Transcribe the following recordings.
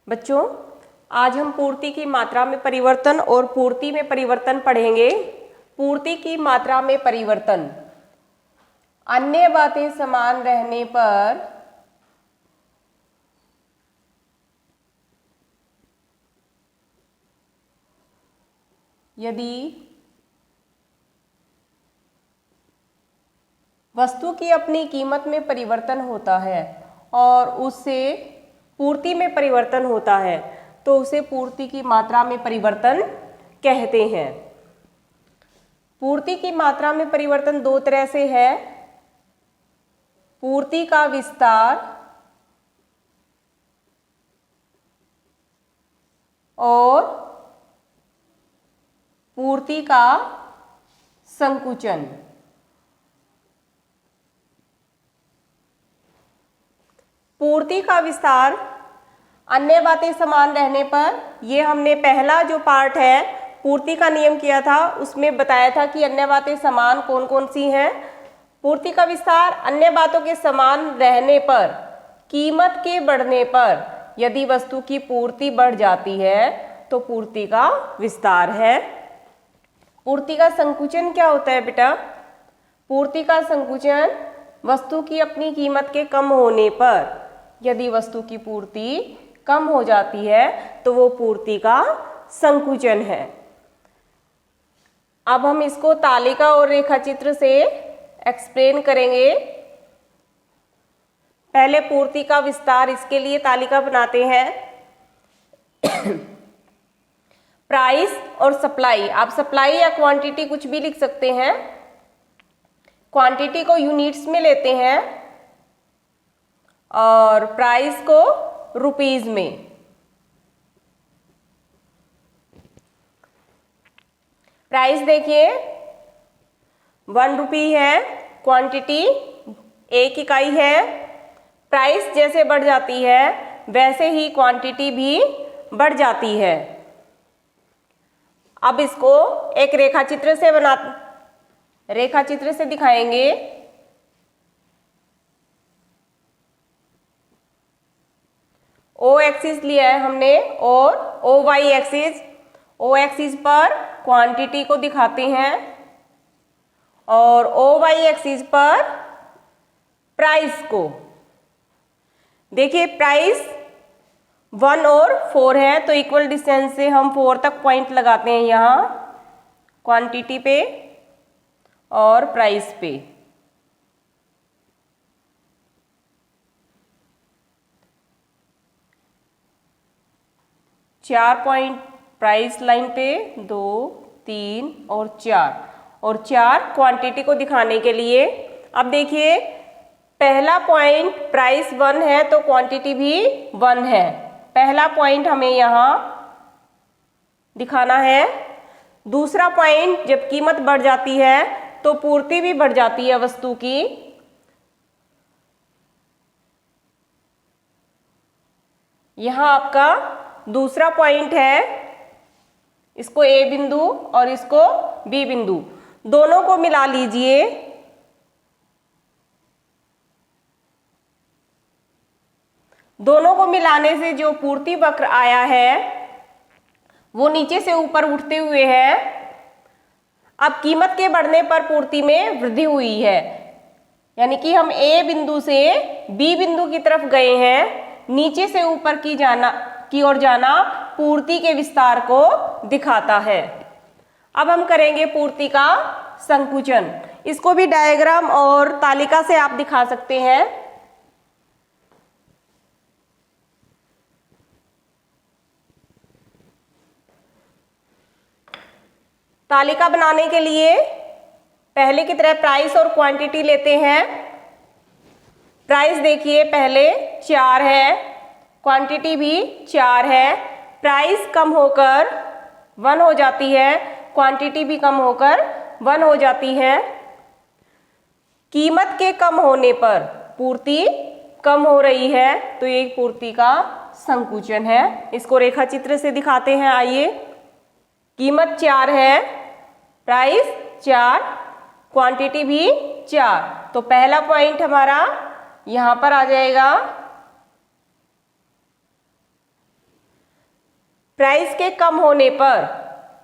बच्चों, आज हम पूर्ति की मात्रा में परिवर्तन और पूर्ति में परिवर्तन पढ़ेंगे। पूर्ति की मात्रा में परिवर्तन। अन्य बातें समान रहने पर यदि वस्तु की अपनी कीमत में परिवर्तन होता है और उससे पूर्ति में परिवर्तन होता है तो उसे पूर्ति की मात्रा में परिवर्तन कहते हैं। पूर्ति की मात्रा में परिवर्तन दो तरह से है, पूर्ति का विस्तार और पूर्ति का संकुचन। पूर्ति का विस्तार अन्य बातें समान रहने पर, ये हमने पहला जो पार्ट है पूर्ति का नियम किया था उसमें बताया था कि अन्य बातें समान कौन कौन सी हैं। पूर्ति का विस्तार अन्य बातों के समान रहने पर, कीमत के बढ़ने पर यदि वस्तु की पूर्ति बढ़ जाती है तो पूर्ति का विस्तार है। पूर्ति का संकुचन क्या होता है बेटा? पूर्ति का संकुचन वस्तु की अपनी कीमत के कम होने पर, यदि वस्तु की पूर्ति कम हो जाती है तो वो पूर्ति का संकुचन है। अब हम इसको तालिका और रेखाचित्र से एक्सप्लेन करेंगे। पहले पूर्ति का विस्तार, इसके लिए तालिका बनाते हैं। प्राइस और सप्लाई, आप सप्लाई या क्वांटिटी कुछ भी लिख सकते हैं। क्वांटिटी को यूनिट्स में लेते हैं और प्राइस को रुपीज में। प्राइस देखिए 1 रुपी है, क्वांटिटी 1 इकाई है। प्राइस जैसे बढ़ जाती है वैसे ही क्वांटिटी भी बढ़ जाती है। अब इसको एक रेखाचित्र से दिखाएंगे। ओ एक्सिस लिया है हमने और ओ वाई एक्सिस। ओ एक्सिस पर क्वांटिटी को दिखाते हैं और ओ वाई एक्सिस पर प्राइस को। देखिए प्राइस 1 और 4 है तो इक्वल डिस्टेंस से हम 4 तक पॉइंट लगाते हैं यहाँ क्वांटिटी पे और प्राइस पे। चार पॉइंट प्राइस लाइन पे, 2, 3 और 4 क्वांटिटी को दिखाने के लिए। अब देखिए पहला पॉइंट प्राइस 1 है तो क्वांटिटी भी 1 है। पहला पॉइंट हमें यहाँ दिखाना है। दूसरा पॉइंट, जब कीमत बढ़ जाती है तो पूर्ति भी बढ़ जाती है वस्तु की। यहाँ आपका दूसरा पॉइंट है, इसको ए बिंदु और इसको बी बिंदु, दोनों को मिला लीजिए। दोनों को मिलाने से जो पूर्ति वक्र आया है वो नीचे से ऊपर उठते हुए है। अब कीमत के बढ़ने पर पूर्ति में वृद्धि हुई है, यानी कि हम ए बिंदु से बी बिंदु की तरफ गए हैं। नीचे से ऊपर की ओर जाना पूर्ति के विस्तार को दिखाता है। अब हम करेंगे पूर्ति का संकुचन। इसको भी डायग्राम और तालिका से आप दिखा सकते हैं। तालिका बनाने के लिए पहले की तरह प्राइस और क्वांटिटी लेते हैं। प्राइस देखिए पहले 4 है, क्वांटिटी भी 4 है। प्राइस कम होकर 1 हो जाती है, क्वांटिटी भी कम होकर 1 हो जाती है। कीमत के कम होने पर पूर्ति कम हो रही है तो ये पूर्ति का संकुचन है। इसको रेखाचित्र से दिखाते हैं, आइए। कीमत 4 है, प्राइस 4, क्वांटिटी भी 4, तो पहला पॉइंट हमारा यहाँ पर आ जाएगा। प्राइस के कम होने पर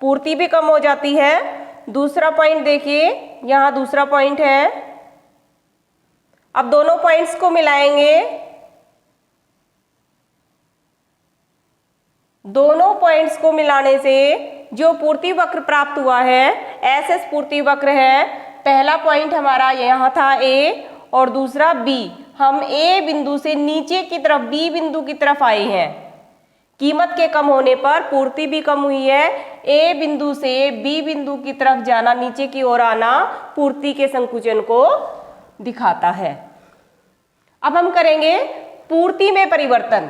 पूर्ति भी कम हो जाती है। दूसरा पॉइंट देखिए, यहां दूसरा पॉइंट है। अब दोनों पॉइंट्स को मिलाएंगे। दोनों पॉइंट्स को मिलाने से जो पूर्ति वक्र प्राप्त हुआ है, एसएस पूर्ति वक्र है। पहला पॉइंट हमारा यहाँ था ए और दूसरा बी। हम ए बिंदु से नीचे की तरफ बी बिंदु की तरफ आए हैं। कीमत के कम होने पर पूर्ति भी कम हुई है। ए बिंदु से बी बिंदु की तरफ जाना, नीचे की ओर आना पूर्ति के संकुचन को दिखाता है। अब हम करेंगे पूर्ति में परिवर्तन।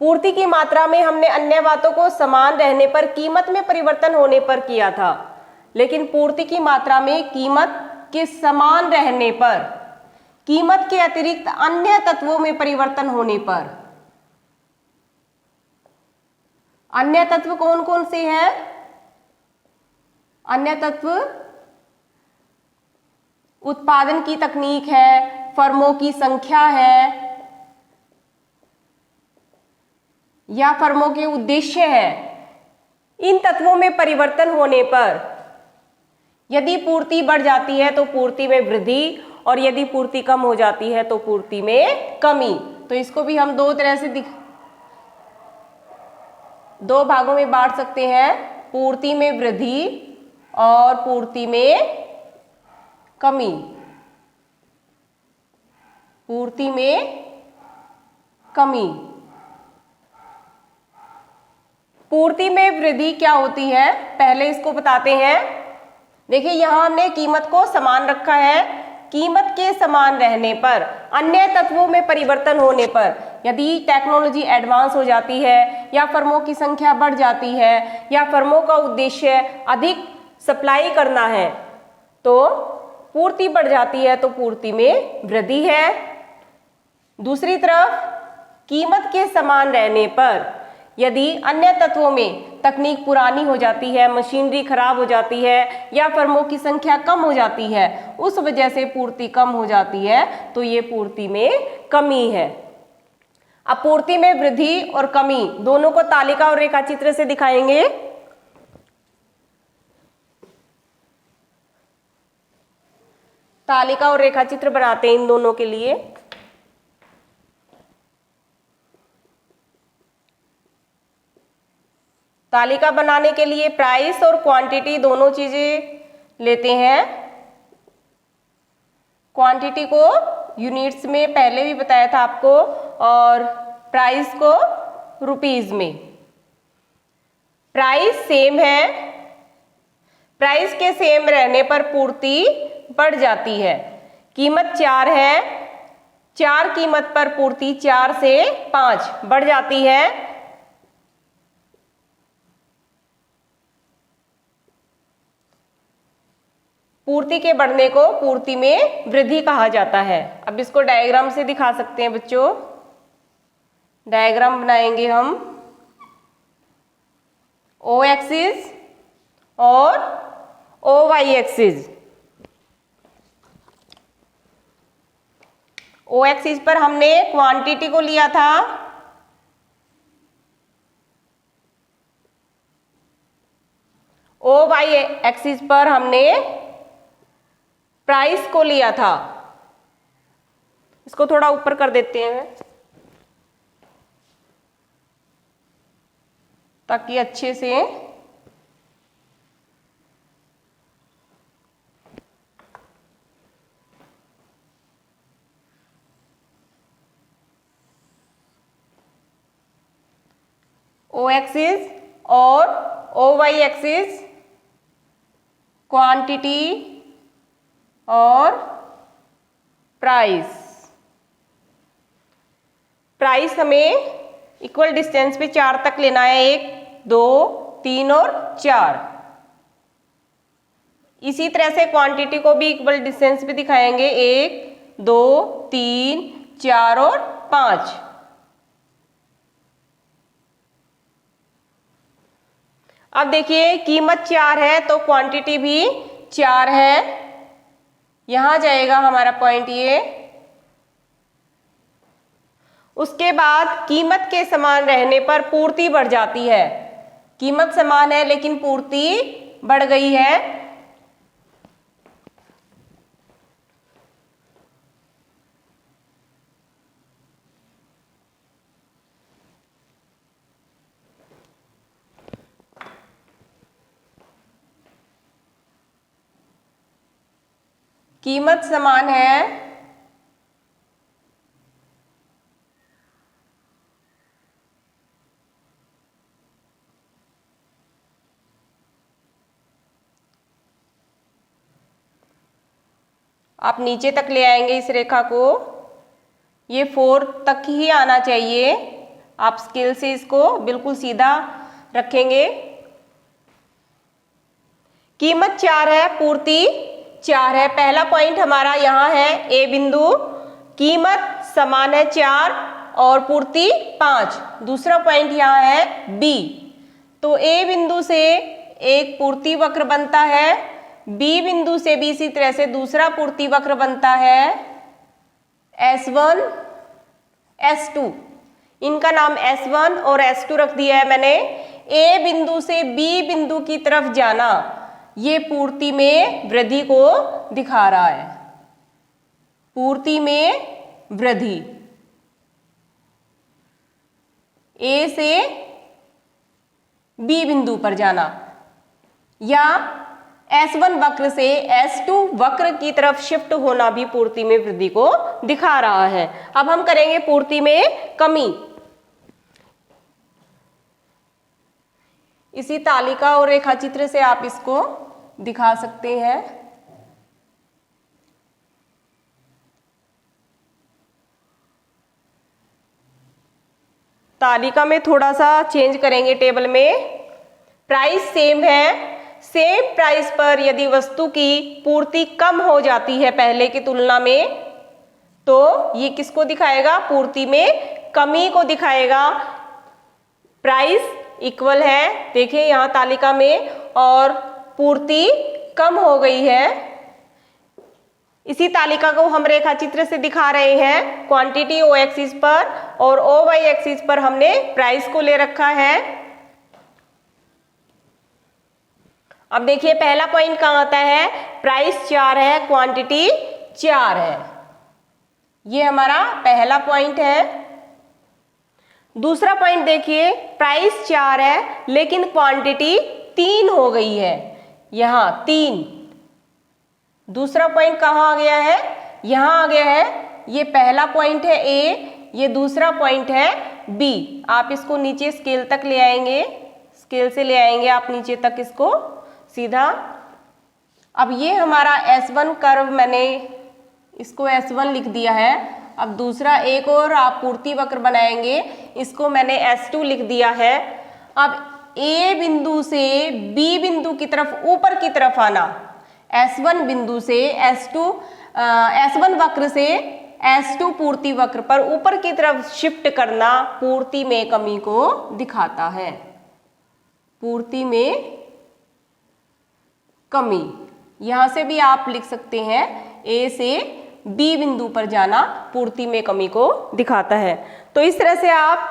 पूर्ति की मात्रा में हमने अन्य बातों को समान रहने पर कीमत में परिवर्तन होने पर किया था, लेकिन पूर्ति की मात्रा में कीमत के समान रहने पर, कीमत के अतिरिक्त अन्य तत्वों में परिवर्तन होने पर। अन्य तत्व कौन कौन से हैं? अन्य तत्व उत्पादन की तकनीक है, फर्मों की संख्या है, या फर्मों के उद्देश्य है। इन तत्वों में परिवर्तन होने पर यदि पूर्ति बढ़ जाती है तो पूर्ति में वृद्धि, और यदि पूर्ति कम हो जाती है तो पूर्ति में कमी। तो इसको भी हम दो तरह से दो भागों में बांट सकते हैं, पूर्ति में वृद्धि और पूर्ति में कमी। पूर्ति में कमी। पूर्ति में वृद्धि क्या होती है, पहले इसको बताते हैं। देखिए यहां हमने कीमत को समान रखा है। कीमत के समान रहने पर, अन्य तत्वों में परिवर्तन होने पर, यदि टेक्नोलॉजी एडवांस हो जाती है या फर्मों की संख्या बढ़ जाती है या फर्मों का उद्देश्य अधिक सप्लाई करना है, तो पूर्ति बढ़ जाती है, तो पूर्ति में वृद्धि है। दूसरी तरफ कीमत के समान रहने पर यदि अन्य तत्वों में तकनीक पुरानी हो जाती है, मशीनरी खराब हो जाती है या फर्मों की संख्या कम हो जाती है, उस वजह से पूर्ति कम हो जाती है, तो ये पूर्ति में कमी है। अब पूर्ति में वृद्धि और कमी दोनों को तालिका और रेखाचित्र से दिखाएंगे। तालिका और रेखाचित्र बनाते हैं इन दोनों के लिए। तालिका बनाने के लिए प्राइस और क्वांटिटी दोनों चीजें लेते हैं। क्वांटिटी को यूनिट्स में पहले भी बताया था आपको, और प्राइस को रुपीज में। प्राइस सेम है, प्राइस के सेम रहने पर पूर्ति बढ़ जाती है। कीमत 4 है, 4 कीमत पर पूर्ति 4 से 5 बढ़ जाती है। पूर्ति के बढ़ने को पूर्ति में वृद्धि कहा जाता है। अब इसको डायग्राम से दिखा सकते हैं बच्चों। डायग्राम बनाएंगे हम। ओ एक्सिस और ओ वाई एक्सिस। ओ एक्सिस पर हमने क्वांटिटी को लिया था, ओ वाई एक्सिस पर हमने प्राइस को लिया था। इसको थोड़ा ऊपर कर देते हैं ताकि अच्छे से ओ एक्सिस और ओ वाई एक्सिस क्वांटिटी और प्राइस। प्राइस हमें इक्वल डिस्टेंस पे 4 तक लेना है, 1, 2, 3 और 4। इसी तरह से क्वांटिटी को भी इक्वल डिस्टेंस पे दिखाएंगे, 1, 2, 3, 4 और 5। अब देखिए कीमत 4 है तो क्वांटिटी भी 4 है। यहां जाएगा हमारा पॉइंट ये। उसके बाद कीमत के समान रहने पर पूर्ति बढ़ जाती है। कीमत समान है लेकिन पूर्ति बढ़ गई है। कीमत समान है आप नीचे तक ले आएंगे इस रेखा को, ये 4 तक ही आना चाहिए। आप स्केल से इसको बिल्कुल सीधा रखेंगे। कीमत 4 है, पूर्ति 4 है। पहला पॉइंट हमारा यहाँ है ए बिंदु, कीमत समान है 4 और पूर्ति 5। दूसरा पॉइंट यहाँ है बी। तो ए बिंदु से एक पूर्ति वक्र बनता है, बी बिंदु से भी इसी तरह से दूसरा पूर्ति वक्र बनता है S1 S2। इनका नाम S1 और S2 रख दिया है मैंने। ए बिंदु से बी बिंदु की तरफ जाना ये पूर्ति में वृद्धि को दिखा रहा है। पूर्ति में वृद्धि ए से बी बिंदु पर जाना, या S1 वक्र से S2 वक्र की तरफ शिफ्ट होना भी पूर्ति में वृद्धि को दिखा रहा है। अब हम करेंगे पूर्ति में कमी। इसी तालिका और रेखाचित्र से आप इसको दिखा सकते हैं। तालिका में थोड़ा सा चेंज करेंगे टेबल में। प्राइस सेम है, सेम प्राइस पर यदि वस्तु की पूर्ति कम हो जाती है पहले की तुलना में, तो ये किसको दिखाएगा? पूर्ति में कमी को दिखाएगा। प्राइस इक्वल है, देखिए यहाँ तालिका में, और पूर्ति कम हो गई है। इसी तालिका को हम रेखाचित्र से दिखा रहे हैं। क्वांटिटी ओ एक्सिस पर और ओ वाई एक्सिस पर हमने प्राइस को ले रखा है। अब देखिए पहला पॉइंट कहाँ आता है? प्राइस 4 है, क्वांटिटी 4 है। ये हमारा पहला पॉइंट है। दूसरा पॉइंट देखिए, प्राइस 4 है लेकिन क्वांटिटी 3 हो गई है, यहाँ 3। दूसरा पॉइंट कहाँ आ गया है? यहाँ आ गया है। ये पहला पॉइंट है ए, ये दूसरा पॉइंट है बी। आप इसको नीचे स्केल तक ले आएंगे, स्केल से ले आएंगे आप नीचे तक इसको सीधा। अब ये हमारा S1 कर्व, मैंने इसको S1 लिख दिया है। अब दूसरा एक और आप पूर्ति वक्र बनाएंगे, इसको मैंने S2 लिख दिया है। अब ए बिंदु से बी बिंदु की तरफ ऊपर की तरफ आना, S1 बिंदु से S1 वक्र से S2 पूर्ति वक्र पर ऊपर की तरफ शिफ्ट करना पूर्ति में कमी को दिखाता है। पूर्ति में कमी, यहां से भी आप लिख सकते हैं, ए से बी बिंदु पर जाना पूर्ति में कमी को दिखाता है। तो इस तरह से आप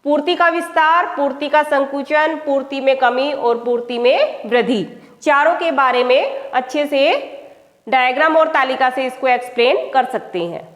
पूर्ति का विस्तार, पूर्ति का संकुचन, पूर्ति में कमी और पूर्ति में वृद्धि, चारों के बारे में अच्छे से डायग्राम और तालिका से इसको एक्सप्लेन कर सकते हैं।